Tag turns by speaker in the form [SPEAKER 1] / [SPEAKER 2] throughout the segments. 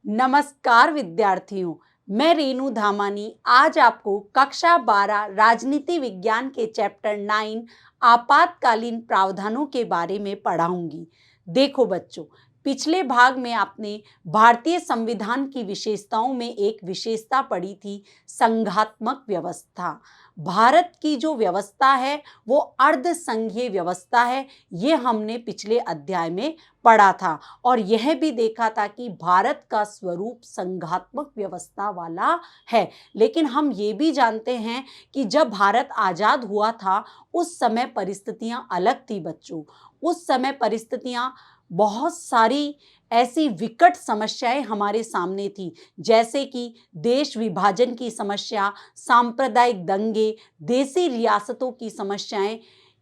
[SPEAKER 1] नमस्कार विद्यार्थियों, मैं रेणु धामानी आज आपको कक्षा 12 राजनीति विज्ञान के चैप्टर 9 आपातकालीन प्रावधानों के बारे में पढ़ाऊंगी। देखो बच्चों, पिछले भाग में आपने भारतीय संविधान की विशेषताओं में एक विशेषता पढ़ी थी, संघात्मक व्यवस्था। भारत की जो व्यवस्था है वो अर्ध संघीय व्यवस्था है, ये हमने पिछले अध्याय में पढ़ा था और यह भी देखा था कि भारत का स्वरूप संघात्मक व्यवस्था वाला है। लेकिन हम ये भी जानते हैं कि जब भारत आज़ाद हुआ था उस समय परिस्थितियां अलग थी बच्चों। उस समय परिस्थितियां बहुत सारी ऐसी विकट समस्याएं हमारे सामने थी, जैसे कि देश विभाजन की समस्या, सांप्रदायिक दंगे, देसी रियासतों की समस्याएं।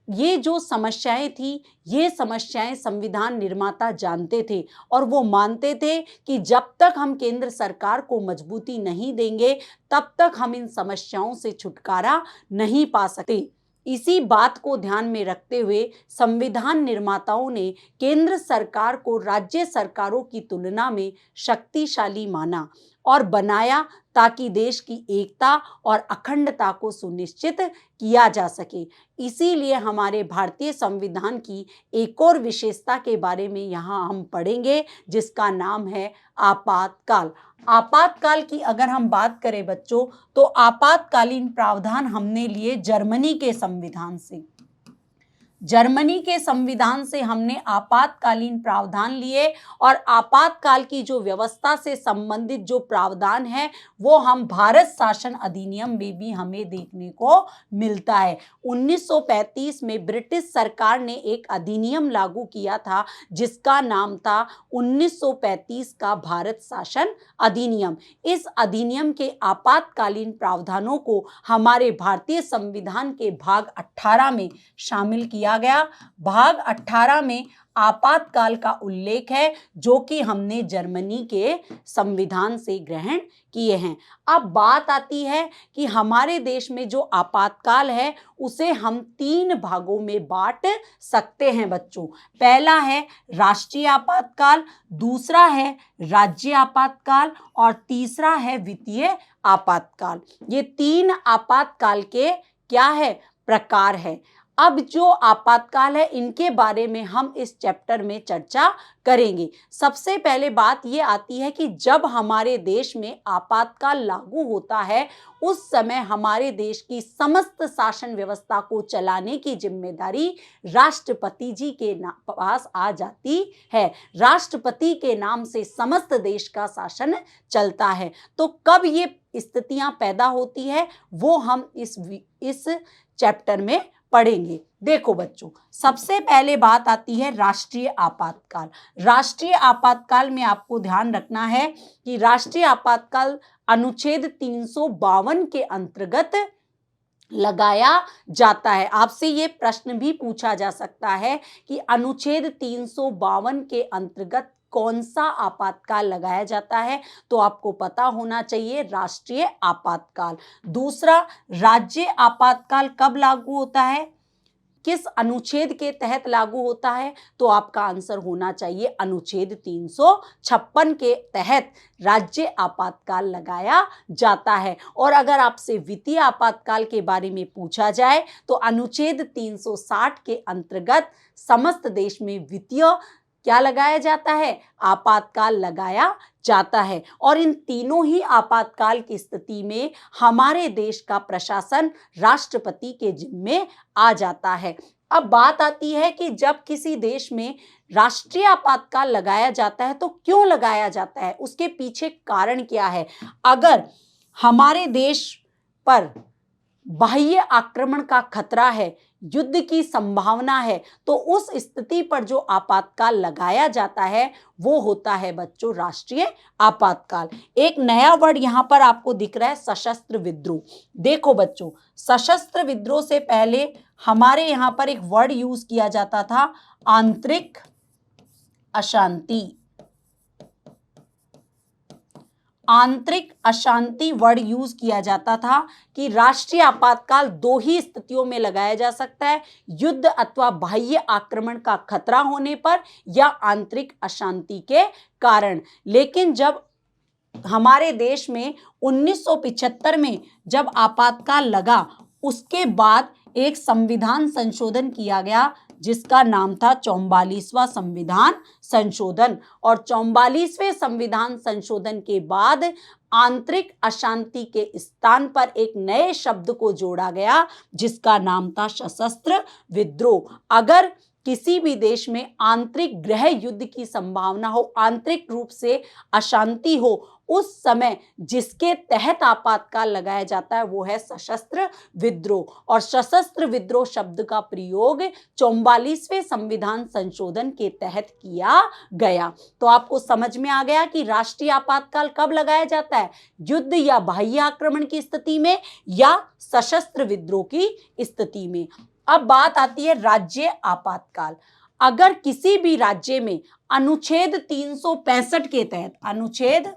[SPEAKER 1] ये जो समस्याएं थी, ये समस्याएं संविधान निर्माता जानते थे और वो मानते थे कि जब तक हम केंद्र सरकार को मजबूती नहीं देंगे तब तक हम इन समस्याओं से छुटकारा नहीं पा सकते। इसी बात को ध्यान में रखते हुए संविधान निर्माताओं ने केंद्र सरकार को राज्य सरकारों की तुलना में शक्तिशाली माना और बनाया ताकि देश की एकता और अखंडता को सुनिश्चित किया जा सके। इसीलिए हमारे भारतीय संविधान की एक और विशेषता के बारे में यहाँ हम पढ़ेंगे, जिसका नाम है आपातकाल। आपातकाल की अगर हम बात करें बच्चों, तो आपातकालीन प्रावधान हमने लिए जर्मनी के संविधान से। जर्मनी के संविधान से हमने आपातकालीन प्रावधान लिए और आपातकाल की जो व्यवस्था से संबंधित जो प्रावधान है वो हम भारत शासन अधिनियम में भी हमें देखने को मिलता है। 1935 में ब्रिटिश सरकार ने एक अधिनियम लागू किया था जिसका नाम था 1935 का भारत शासन अधिनियम। इस अधिनियम के आपातकालीन प्रावधानों को हमारे भारतीय संविधान के भाग 18 में शामिल किया गया। भाग 18 में आपातकाल का उल्लेख है जो कि हमने जर्मनी के संविधान से ग्रहण किए हैं। अब बात आती है कि हमारे देश में जो आपातकाल है उसे हम 3 भागों में बांट सकते हैं बच्चों। पहला है राष्ट्रीय आपातकाल, दूसरा है राज्य आपातकाल और तीसरा है वित्तीय आपातकाल। ये 3 आपातकाल के क्या है, प्रकार है। अब जो आपातकाल है इनके बारे में हम इस चैप्टर में चर्चा करेंगे। सबसे पहले बात ये आती है कि जब हमारे देश में आपातकाल लागू होता है उस समय हमारे देश की समस्त शासन व्यवस्था को चलाने की जिम्मेदारी राष्ट्रपति जी के पास आ जाती है। राष्ट्रपति के नाम से समस्त देश का शासन चलता है। तो कब ये स्थितियां पैदा होती है वो हम इस चैप्टर में पढ़ेंगे। देखो बच्चों, सबसे पहले बात आती है राष्ट्रीय आपातकाल। राष्ट्रीय आपातकाल में आपको ध्यान रखना है कि राष्ट्रीय आपातकाल अनुच्छेद 352 के अंतर्गत लगाया जाता है। आपसे ये प्रश्न भी पूछा जा सकता है कि अनुच्छेद 352 के अंतर्गत कौन सा आपातकाल लगाया जाता है, तो आपको पता होना चाहिए राष्ट्रीय आपातकाल। दूसरा, राज्य आपातकाल कब लागू होता है, किस अनुच्छेद के तहत लागू होता है, तो आपका आंसर होना चाहिए अनुच्छेद 356 के तहत राज्य आपातकाल लगाया जाता है। और अगर आपसे वित्तीय आपातकाल के बारे में पूछा जाए तो अनुच्छेद 360 के अंतर्गत समस्त देश में वित्तीय क्या लगाया जाता है, आपातकाल लगाया जाता है। और इन तीनों ही आपातकाल की स्थिति में हमारे देश का प्रशासन राष्ट्रपति के जिम्मे आ जाता है। अब बात आती है कि जब किसी देश में राष्ट्रीय आपातकाल लगाया जाता है तो क्यों लगाया जाता है, उसके पीछे कारण क्या है। अगर हमारे देश पर बाह्य आक्रमण का खतरा है, युद्ध की संभावना है, तो उस स्थिति पर जो आपातकाल लगाया जाता है वो होता है बच्चों राष्ट्रीय आपातकाल। एक नया वर्ड यहां पर आपको दिख रहा है, सशस्त्र विद्रोह। देखो बच्चों, सशस्त्र विद्रोह से पहले हमारे यहां पर एक वर्ड यूज किया जाता था, आंतरिक अशांति। आंतरिक अशांति वर्ड यूज किया जाता था कि राष्ट्रीय आपातकाल 2 ही स्थितियों में लगाया जा सकता है, युद्ध अथवा बाह्य आक्रमण का खतरा होने पर या आंतरिक अशांति के कारण। लेकिन जब हमारे देश में 1975 में जब आपातकाल लगा, उसके बाद एक संविधान संशोधन किया गया जिसका नाम था 44वां संविधान संशोधन। और 44वें संविधान संशोधन के बाद आंतरिक अशांति के स्थान पर एक नए शब्द को जोड़ा गया जिसका नाम था सशस्त्र विद्रोह। अगर किसी भी देश में आंतरिक गृह युद्ध की संभावना हो, आंतरिक रूप से अशांति हो, उस समय जिसके तहत आपातकाल लगाया जाता है वो है सशस्त्र विद्रोह। और सशस्त्र विद्रोह शब्द का प्रयोग 44वें संविधान संशोधन के तहत किया गया। तो आपको समझ में आ गया कि राष्ट्रीय आपातकाल कब लगाया जाता है, युद्ध या बाह्य आक्रमण की स्थिति में या सशस्त्र विद्रोह की स्थिति में। अब बात आती है राज्य आपातकाल। अगर किसी भी राज्य में अनुच्छेद 365 के तहत, अनुच्छेद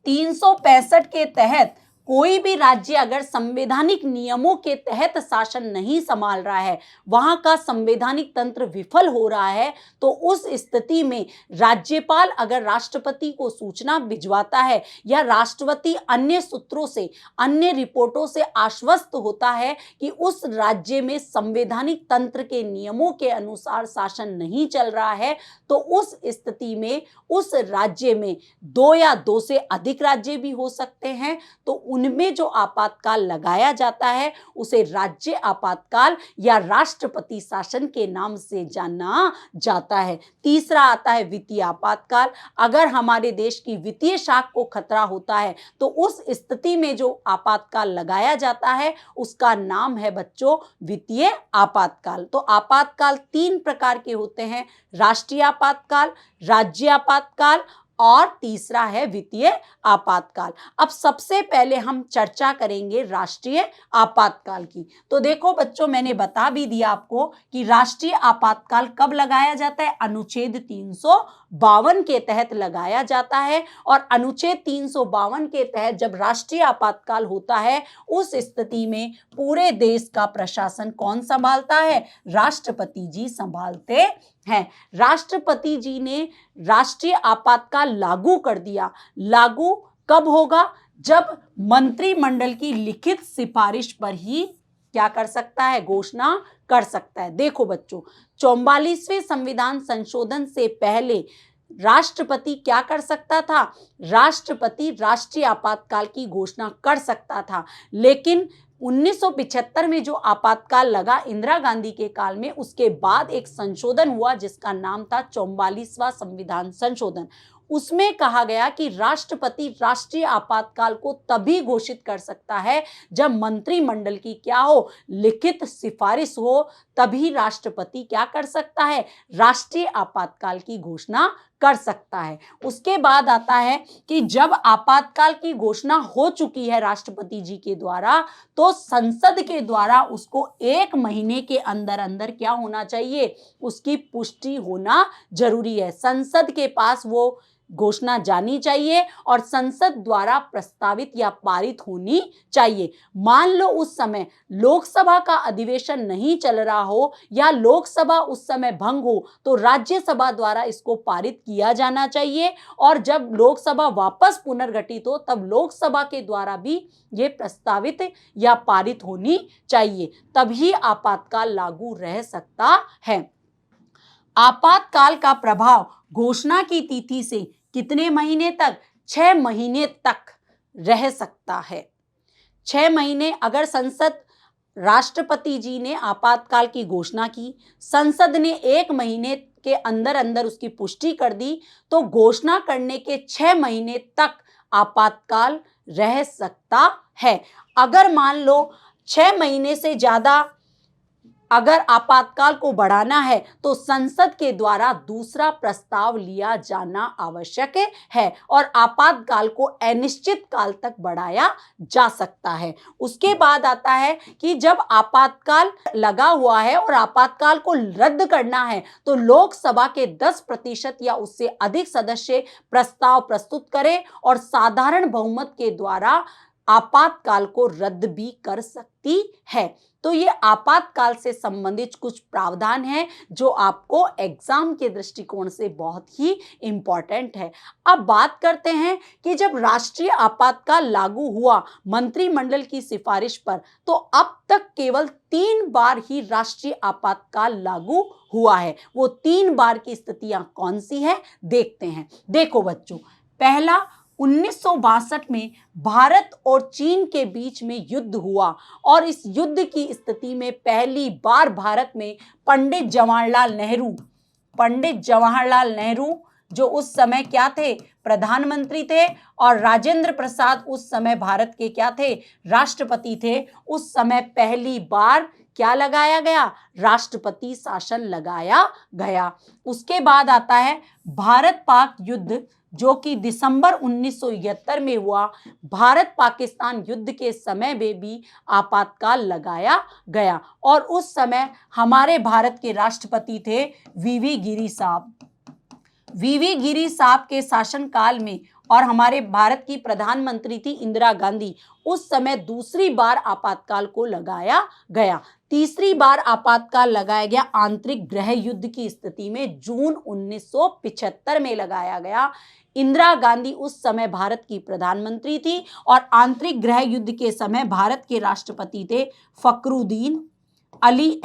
[SPEAKER 1] 365 के तहत कोई भी राज्य अगर संवैधानिक नियमों के तहत शासन नहीं संभाल रहा है, वहां का संवैधानिक तंत्र विफल हो रहा है, तो उस स्थिति में राज्यपाल अगर राष्ट्रपति को सूचना भिजवाता है या राष्ट्रपति अन्य सूत्रों से, अन्य रिपोर्टों से आश्वस्त होता है कि उस राज्य में संवैधानिक तंत्र के नियमों के अनुसार शासन नहीं चल रहा है, तो उस स्थिति में उस राज्य में 2 या 2 से अधिक राज्य भी हो सकते हैं, तो उनमें जो आपातकाल लगाया जाता है उसे राज्य आपातकाल या राष्ट्रपति शासन के नाम से जाना जाता है। तीसरा आता है वित्तीय आपातकाल। अगर हमारे देश की वित्तीय शाख को खतरा होता है तो उस स्थिति में जो आपातकाल लगाया जाता है उसका नाम है बच्चों वित्तीय आपातकाल। तो आपातकाल 3 प्रकार के होते हैं, राष्ट्रीय आपातकाल, राज्य आपातकाल और तीसरा है वित्तीय आपातकाल। अब सबसे पहले हम चर्चा करेंगे राष्ट्रीय आपातकाल की। तो देखो बच्चों, मैंने बता भी दिया आपको कि राष्ट्रीय आपातकाल कब लगाया जाता है, अनुच्छेद 352 के तहत लगाया जाता है। और अनुच्छेद 352 के तहत जब राष्ट्रीय आपातकाल होता है उस स्थिति में पूरे देश का प्रशासन कौन संभालता है, राष्ट्रपति जी संभालते हैं। राष्ट्रपति जी ने राष्ट्रीय आपातकाल लागू कर दिया। लागू कब होगा, जब मंत्रिमंडल की लिखित सिफारिश पर ही क्या कर सकता है, घोषणा कर सकता है। देखो बच्चों, 44वें संविधान संशोधन से पहले राष्ट्रपति क्या कर सकता था, राष्ट्रपति राष्ट्रीय आपातकाल की घोषणा कर सकता था। लेकिन 1975 में जो आपातकाल लगा इंदिरा गांधी के काल में, उसके बाद एक संशोधन हुआ जिसका नाम था 44वां संविधान संशोधन। उसमें कहा गया कि राष्ट्रपति राष्ट्रीय आपातकाल को तभी घोषित कर सकता है जब मंत्रिमंडल की क्या हो, लिखित सिफारिश हो, तभी राष्ट्रपति क्या कर सकता है, राष्ट्रीय आपातकाल की घोषणा कर सकता है। उसके बाद आता है कि जब आपातकाल की घोषणा हो चुकी है राष्ट्रपति जी के द्वारा, तो संसद के द्वारा उसको 1 महीने के अंदर अंदर क्या होना चाहिए, उसकी पुष्टि होना जरूरी है। संसद के पास वो घोषणा जानी चाहिए और संसद द्वारा प्रस्तावित या पारित होनी चाहिए। मान लो उस समय लोकसभा का अधिवेशन नहीं चल रहा हो या लोकसभा उस समय भंग हो, तो राज्यसभा द्वारा इसको पारित किया जाना चाहिए। और जब लोकसभा वापस पुनर्गठित हो तब लोकसभा के द्वारा भी ये प्रस्तावित या पारित होनी चाहिए, तभी आपातकाल लागू रह सकता है। आपातकाल का प्रभाव घोषणा की तिथि से कितने महीने तक, 6 महीने तक रह सकता है। 6 महीने अगर संसद, राष्ट्रपति जी ने आपातकाल की घोषणा की, संसद ने 1 महीने के अंदर अंदर उसकी पुष्टि कर दी, तो घोषणा करने के 6 महीने तक आपातकाल रह सकता है। अगर मान लो 6 महीने से ज्यादा अगर आपातकाल को बढ़ाना है तो संसद के द्वारा दूसरा प्रस्ताव लिया जाना आवश्यक है और आपातकाल को अनिश्चित काल तक बढ़ाया जा सकता है। उसके बाद आता है कि जब आपातकाल लगा हुआ है और आपातकाल को रद्द करना है तो लोकसभा के 10% या उससे अधिक सदस्य प्रस्ताव प्रस्तुत करें और साधारण बहुमत के द्वारा आपातकाल को रद्द भी कर सकती है। तो ये आपातकाल से संबंधित कुछ प्रावधान हैं जो आपको एग्जाम के दृष्टिकोण से बहुत ही इंपॉर्टेंट है। अब बात करते हैं कि जब राष्ट्रीय आपातकाल लागू हुआ मंत्रिमंडल की सिफारिश पर, तो अब तक केवल 3 बार ही राष्ट्रीय आपातकाल लागू हुआ है। वो 3 बार की स्थितियां कौन सी है देखते हैं। देखो बच्चों, पहला 1962 में भारत और चीन के बीच में युद्ध हुआ और इस युद्ध की स्थिति में पहली बार भारत में पंडित जवाहरलाल नेहरू जो उस समय क्या थे, प्रधानमंत्री थे, और राजेंद्र प्रसाद उस समय भारत के क्या थे, राष्ट्रपति थे। उस समय पहली बार क्या लगाया गया, राष्ट्रपति शासन लगाया गया। उसके बाद आता है भारत पाक युद्ध जो कि दिसंबर 1971 में हुआ। भारत पाकिस्तान युद्ध के समय में भी आपातकाल लगाया गया और उस समय हमारे भारत के राष्ट्रपति थे वीवी गिरी साहब के शासनकाल में, और हमारे भारत की प्रधानमंत्री थी इंदिरा गांधी। उस समय दूसरी बार आपातकाल को लगाया गया। तीसरी बार आपातकाल लगाया गया आंतरिक गृह युद्ध की स्थिति में जून 1975 में लगाया गया। इंदिरा गांधी उस समय भारत की प्रधानमंत्री थी और आंतरिक गृह युद्ध के समय भारत के राष्ट्रपति थे फखरुद्दीन अली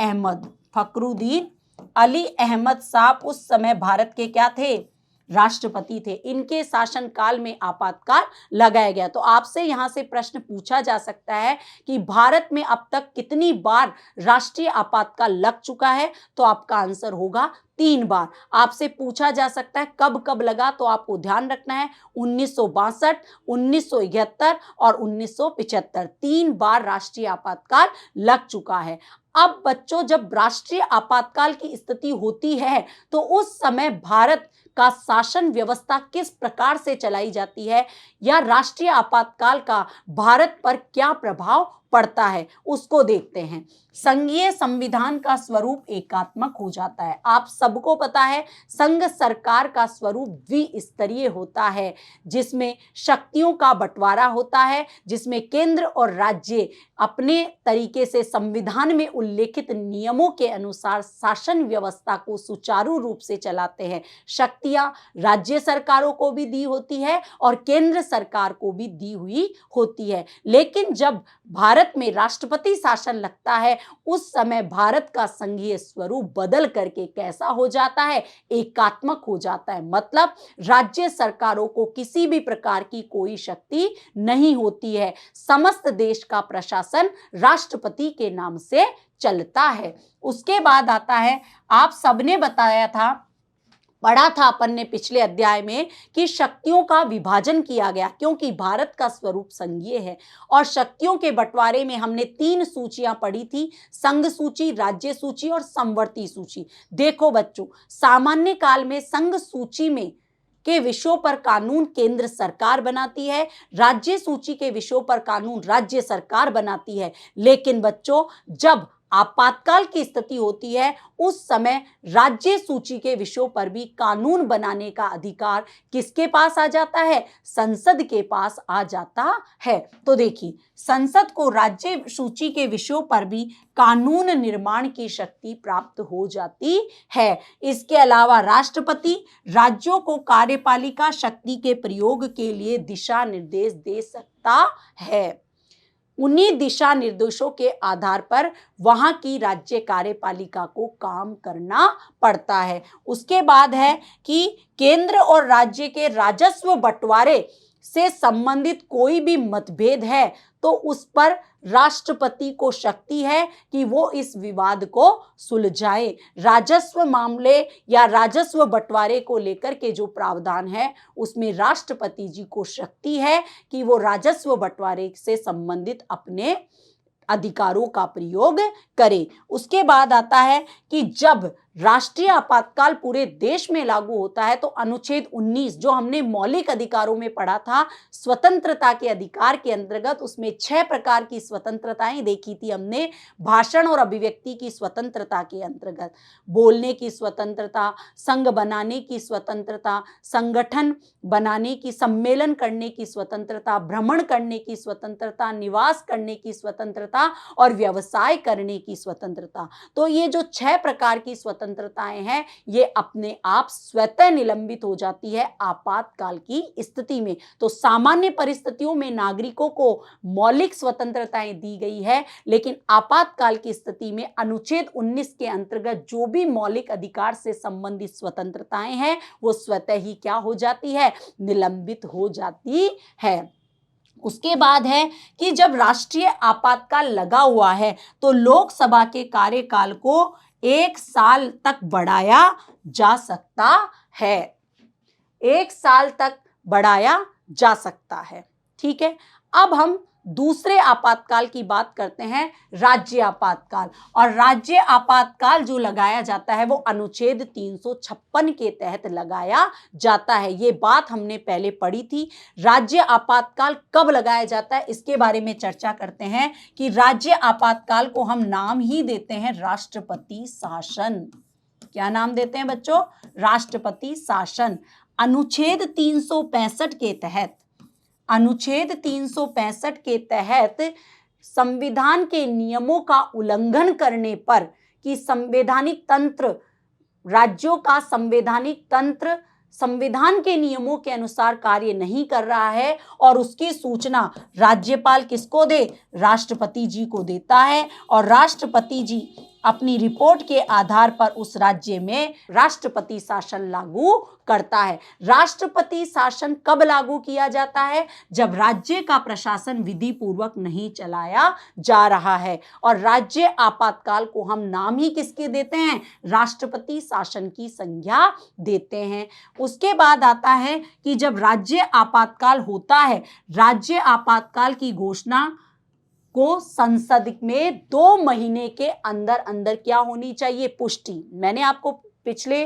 [SPEAKER 1] अहमद साहब। उस समय भारत के क्या थे, राष्ट्रपति थे। इनके शासनकाल में आपातकाल लगाया गया। तो आपसे यहां से प्रश्न पूछा जा सकता है कि भारत में अब तक कितनी बार राष्ट्रीय आपातकाल लग चुका है, तो आपका आंसर होगा 3 बार। आपसे पूछा जा सकता है कब कब लगा, तो आपको ध्यान रखना है 1962, 1971 और 1975। 3 बार राष्ट्रीय आपातकाल लग चुका है। अब बच्चों, जब राष्ट्रीय आपातकाल की स्थिति होती है तो उस समय भारत का शासन व्यवस्था किस प्रकार से चलाई जाती है या राष्ट्रीय आपातकाल का भारत पर क्या प्रभाव पड़ता है, उसको देखते हैं। संघीय संविधान का स्वरूप एकात्मक हो जाता है। आप सबको पता है संघ सरकार का स्वरूप द्विस्तरीय होता है, जिसमें शक्तियों का बंटवारा होता है, जिसमें केंद्र और राज्य अपने तरीके से संविधान में उल्लेखित नियमों के अनुसार शासन व्यवस्था को सुचारू रूप से चलाते हैं। शक्तियां राज्य सरकारों को भी दी होती है और केंद्र सरकार को भी दी हुई होती है। लेकिन जब भारत में राष्ट्रपति शासन लगता है, उस समय भारत का संघीय स्वरूप बदल करके कैसा हो जाता है, एकात्मक हो जाता है। मतलब राज्य सरकारों को किसी भी प्रकार की कोई शक्ति नहीं होती है। समस्त देश का प्रशासन राष्ट्रपति के नाम से चलता है। उसके बाद आता है, आप सबने बताया था, पढ़ा था अपन ने पिछले अध्याय में कि शक्तियों का विभाजन किया गया, क्योंकि भारत का स्वरूप संघीय है। और शक्तियों के बंटवारे में हमने 3 सूचियां पढ़ी थी, संघ सूची, राज्य सूची और समवर्ती सूची। देखो बच्चों, सामान्य काल में संघ सूची में के विषयों पर कानून केंद्र सरकार बनाती है, राज्य सूची के विषयों पर कानून राज्य सरकार बनाती है। लेकिन बच्चों, जब आपातकाल की स्थिति होती है, उस समय राज्य सूची के विषयों पर भी कानून बनाने का अधिकार किसके पास आ जाता है, संसद के पास आ जाता है। तो देखिए, संसद को राज्य सूची के विषयों पर भी कानून निर्माण की शक्ति प्राप्त हो जाती है। इसके अलावा राष्ट्रपति राज्यों को कार्यपालिका शक्ति के प्रयोग के लिए दिशा निर्देश दे सकता है। उन्हीं दिशा निर्देशों के आधार पर वहां की राज्य कार्यपालिका को काम करना पड़ता है। उसके बाद है कि केंद्र और राज्य के राजस्व बंटवारे से संबंधित कोई भी मतभेद है तो उस पर राष्ट्रपति को शक्ति है कि वो इस विवाद को सुलझाए। राजस्व मामले या राजस्व बंटवारे को लेकर के जो प्रावधान है, उसमें राष्ट्रपति जी को शक्ति है कि वो राजस्व बंटवारे से संबंधित अपने अधिकारों का प्रयोग करे। उसके बाद आता है कि जब राष्ट्रीय आपातकाल पूरे देश में लागू होता है तो अनुच्छेद 19 जो हमने मौलिक अधिकारों में पढ़ा था स्वतंत्रता के अधिकार के अंतर्गत, उसमें 6 प्रकार की स्वतंत्रताएं देखी थी हमने। भाषण और अभिव्यक्ति की स्वतंत्रता के अंतर्गत बोलने की स्वतंत्रता, संघ बनाने की स्वतंत्रता, संगठन बनाने की, सम्मेलन करने की स्वतंत्रता, भ्रमण करने की स्वतंत्रता, निवास करने की स्वतंत्रता और व्यवसाय करने की स्वतंत्रता। तो ये जो 6 प्रकार की स्वतंत्रताएं हैं ये अपने आप स्वतः निलंबित हो जाती है आपातकाल की स्थिति में। तो सामान्य परिस्थितियों में नागरिकों को मौलिक स्वतंत्रताएं दी गई है, लेकिन आपातकाल की स्थिति में अनुच्छेद 19 के अंतर्गत जो भी मौलिक अधिकार से संबंधित स्वतंत्रताएं हैं वो स्वतः ही क्या हो जाती है, निलंबित हो जाती है। उसके बाद है कि जब राष्ट्रीय आपातकाल लगा हुआ है तो लोकसभा के कार्यकाल को 1 साल तक बढ़ाया जा सकता है। 1 साल तक बढ़ाया जा सकता है। ठीक है, अब हम दूसरे आपातकाल की बात करते हैं, राज्य आपातकाल। और राज्य आपातकाल जो लगाया जाता है वो अनुच्छेद 356 के तहत लगाया जाता है। ये बात हमने पहले पढ़ी थी। राज्य आपातकाल कब लगाया जाता है इसके बारे में चर्चा करते हैं कि राज्य आपातकाल को हम नाम ही देते हैं राष्ट्रपति शासन। क्या नाम देते हैं बच्चों? राष्ट्रपति शासन। अनुच्छेद 365 के तहत, अनुच्छेद 365 के तहत संविधान के नियमों का उल्लंघन करने पर कि संवैधानिक तंत्र, राज्यों का संवैधानिक तंत्र संविधान के नियमों के अनुसार कार्य नहीं कर रहा है और उसकी सूचना राज्यपाल किसको दे? राष्ट्रपति जी को देता है। और राष्ट्रपति जी अपनी रिपोर्ट के आधार पर उस राज्य में राष्ट्रपति शासन लागू करता है। राष्ट्रपति शासन कब लागू किया जाता है? जब राज्य का प्रशासन विधि पूर्वक नहीं चलाया जा रहा है। और राज्य आपातकाल को हम नाम ही किसके देते हैं? राष्ट्रपति शासन की संज्ञा देते हैं। उसके बाद आता है कि जब राज्य आपातकाल होता है, राज्य आपातकाल की घोषणा को संसद में 2 महीने के अंदर अंदर क्या होनी चाहिए? पुष्टि। मैंने आपको पिछले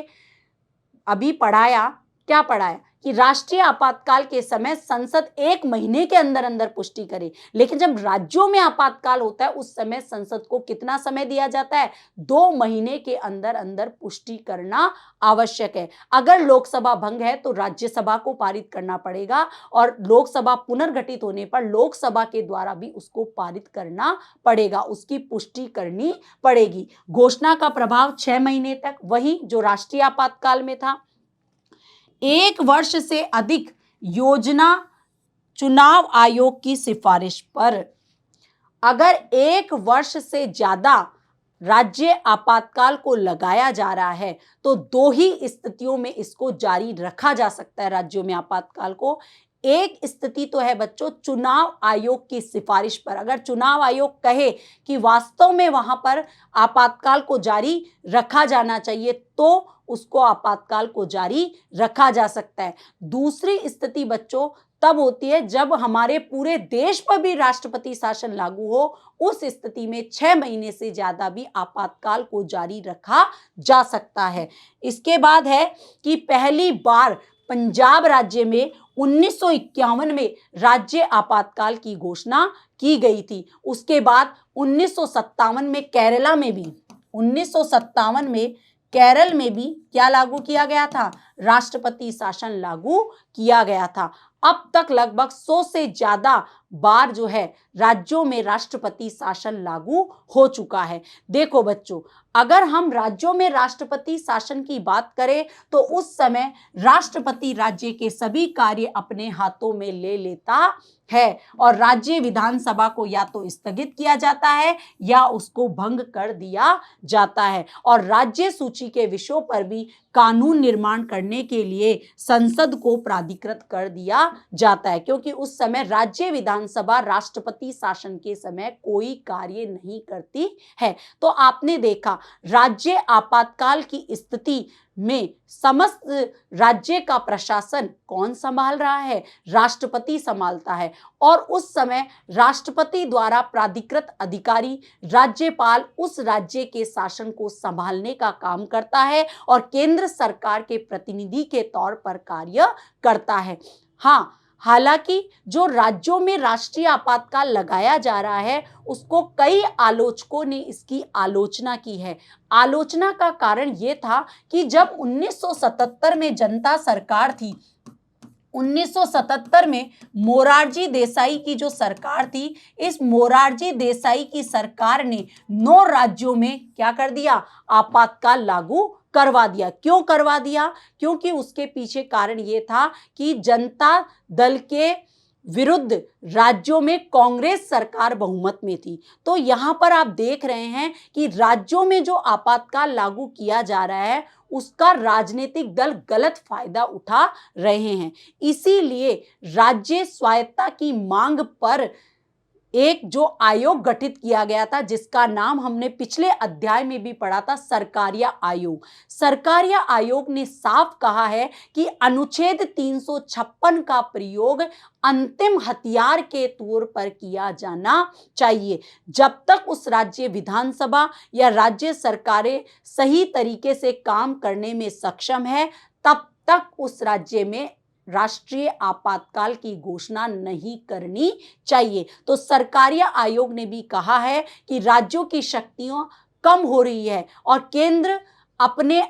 [SPEAKER 1] अभी पढ़ाया, क्या पढ़ाया कि राष्ट्रीय आपातकाल के समय संसद 1 महीने के अंदर अंदर पुष्टि करे, लेकिन जब राज्यों में आपातकाल होता है उस समय संसद को कितना समय दिया जाता है? 2 महीने के अंदर अंदर पुष्टि करना आवश्यक है। अगर लोकसभा भंग है तो राज्यसभा को पारित करना पड़ेगा और लोकसभा पुनर्गठित होने पर लोकसभा के द्वारा भी उसको पारित करना पड़ेगा, उसकी पुष्टि करनी पड़ेगी। घोषणा का प्रभाव 6 महीने तक, वही जो राष्ट्रीय आपातकाल में था। 1 वर्ष से अधिक योजना चुनाव आयोग की सिफारिश पर, अगर 1 वर्ष से ज्यादा राज्य आपातकाल को लगाया जा रहा है तो 2 ही स्थितियों में इसको जारी रखा जा सकता है राज्यों में आपातकाल को। एक स्थिति तो है बच्चों चुनाव आयोग की सिफारिश पर। अगर चुनाव आयोग कहे कि वास्तव में वहां पर आपातकाल को जारी रखा जाना चाहिए तो उसको आपातकाल को जारी रखा जा सकता है। दूसरी स्थिति बच्चों तब होती है जब हमारे पूरे देश पर भी राष्ट्रपति शासन लागू हो, उस स्थिति में 6 महीने से ज्यादा भी आपातकाल को जारी रखा जा सकता है। इसके बाद है कि पहली बार पंजाब राज्य में 1951 में राज्य आपातकाल की घोषणा की गई थी। उसके बाद 1957 में केरला में भी, 1957 में केरल में भी क्या लागू किया गया था? राष्ट्रपति शासन लागू किया गया था। अब तक लगभग 100 से ज्यादा बार जो है राज्यों में राष्ट्रपति शासन लागू हो चुका है। देखो बच्चों, अगर हम राज्यों में राष्ट्रपति शासन की बात करें तो उस समय राष्ट्रपति राज्य के सभी कार्य अपने हाथों में ले लेता है और राज्य विधानसभा को या तो स्थगित किया जाता है या उसको भंग कर दिया जाता है। और राज्य सूची के विषयों पर भी कानून निर्माण करने के लिए संसद को प्राधिकृत कर दिया जाता है, क्योंकि उस समय राज्य विधान विधानसभा राष्ट्रपति शासन के समय कोई कार्य नहीं करती है। तो आपने देखा, राज्य आपातकाल की स्थिति में समस्त राज्य का प्रशासन कौन संभाल रहा है? राष्ट्रपति संभालता है। और उस समय राष्ट्रपति द्वारा प्राधिकृत अधिकारी राज्यपाल उस राज्य के शासन को संभालने का काम करता है और केंद्र सरकार के प्रतिनिधि के तौर पर कार्य करता है। हाँ, हालांकि जो राज्यों में राष्ट्रीय आपातकाल लगाया जा रहा है उसको कई आलोचकों ने इसकी आलोचना की है। आलोचना का कारण यह था कि जब 1977 में जनता सरकार थी, 1977 में मोरारजी देसाई की जो सरकार थी, इस मोरारजी देसाई की सरकार ने 9 राज्यों में क्या कर दिया? आपातकाल लागू करवा दिया। क्यों करवा दिया? क्योंकि उसके पीछे कारण यह था कि जनता दल के विरुद्ध राज्यों में कांग्रेस सरकार बहुमत में थी। तो यहां पर आप देख रहे हैं कि राज्यों में जो आपातकाल लागू किया जा रहा है उसका राजनीतिक दल गलत फायदा उठा रहे हैं। इसीलिए राज्य स्वायत्तता की मांग पर एक जो आयोग गठित किया गया था, जिसका नाम हमने पिछले अध्याय में भी पढ़ा था, सरकारिया आयोग। सरकारिया आयोग ने साफ कहा है कि अनुच्छेद 356 का प्रयोग अंतिम हथियार के तौर पर किया जाना चाहिए। जब तक उस राज्य विधानसभा या राज्य सरकारें सही तरीके से काम करने में सक्षम है, तब तक उस राज्य में राष्ट्रीय आपातकाल की घोषणा नहीं करनी चाहिए। तो सरकारिया आयोग ने भी कहा है कि राज्यों की शक्तियां कम हो रही है और केंद्र अपने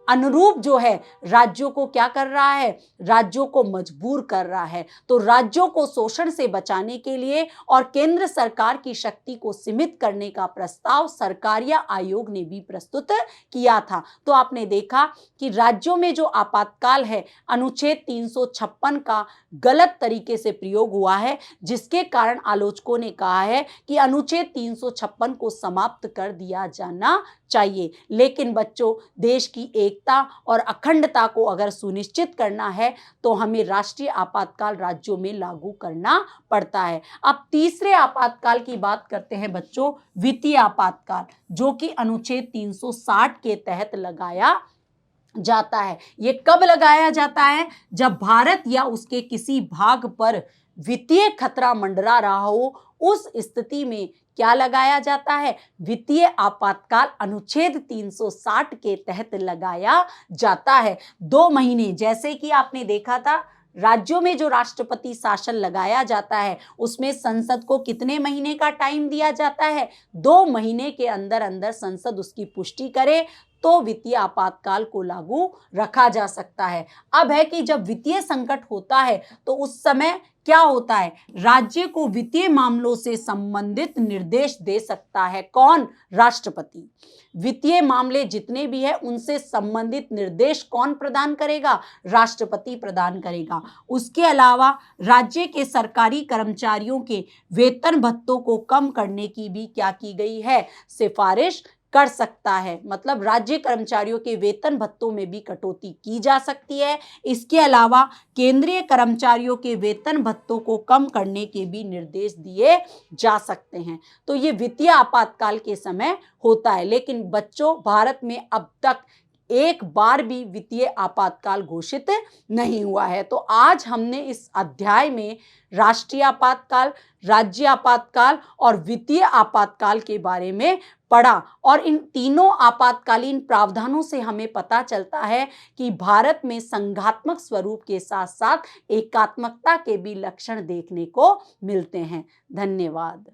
[SPEAKER 1] अनुरूप जो है राज्यों को क्या कर रहा है? राज्यों को मजबूर कर रहा है। तो राज्यों को शोषण से बचाने के लिए और केंद्र सरकार की शक्ति को सीमित करने का प्रस्ताव सरकारिया आयोग ने भी प्रस्तुत किया था। तो आपने देखा कि राज्यों में जो आपातकाल है, अनुच्छेद 356 का गलत तरीके से प्रयोग हुआ है, जिसके कारण आलोचकों ने कहा है कि अनुच्छेद 356 को समाप्त कर दिया जाना चाहिए। लेकिन बच्चों, देश की एकता और अखंडता को अगर सुनिश्चित करना है तो हमें राष्ट्रीय आपातकाल राज्यों में लागू करना पड़ता है। अब तीसरे आपातकाल की बात करते हैं बच्चों, वित्तीय आपातकाल, जो कि अनुच्छेद 360 के तहत लगाया जाता है। ये कब लगाया जाता है? जब भारत या उसके किसी भाग पर वित्तीय खतरा मंडरा रहा हो, उस स्थिति में क्या लगाया जाता है? वित्तीय आपातकाल अनुच्छेद 360 के तहत लगाया जाता है। 2 महीने, जैसे कि आपने देखा था राज्यों में जो राष्ट्रपति शासन लगाया जाता है उसमें संसद को कितने महीने का टाइम दिया जाता है? 2 महीने के अंदर अंदर संसद उसकी पुष्टि करे तो वित्तीय आपातकाल को लागू रखा जा सकता है। अब है कि जब वित्तीय संकट होता है तो उस समय क्या होता है? राज्य को वित्तीय मामलों से संबंधित निर्देश दे सकता है कौन? राष्ट्रपति। वित्तीय मामले जितने भी हैं उनसे संबंधित निर्देश कौन प्रदान करेगा? राष्ट्रपति प्रदान करेगा। उसके अलावा राज्य के सरकारी कर्मचारियों के वेतन भत्तों को कम करने की भी क्या की गई है? सिफारिश कर सकता है। मतलब राज्य कर्मचारियों के वेतन भत्तों में भी कटौती की जा सकती है। इसके अलावा केंद्रीय कर्मचारियों के वेतन भत्तों को कम करने के भी निर्देश दिए जा सकते हैं। तो ये वित्तीय आपातकाल के समय होता है। लेकिन बच्चों, भारत में अब तक एक बार भी वित्तीय आपातकाल घोषित नहीं हुआ है। तो आज हमने इस अध्याय में राष्ट्रीय आपातकाल, राज्य आपातकाल और वित्तीय आपातकाल के बारे में पढ़ा और इन तीनों आपातकालीन प्रावधानों से हमें पता चलता है कि भारत में संघात्मक स्वरूप के साथ साथ एकात्मकता के भी लक्षण देखने को मिलते हैं। धन्यवाद।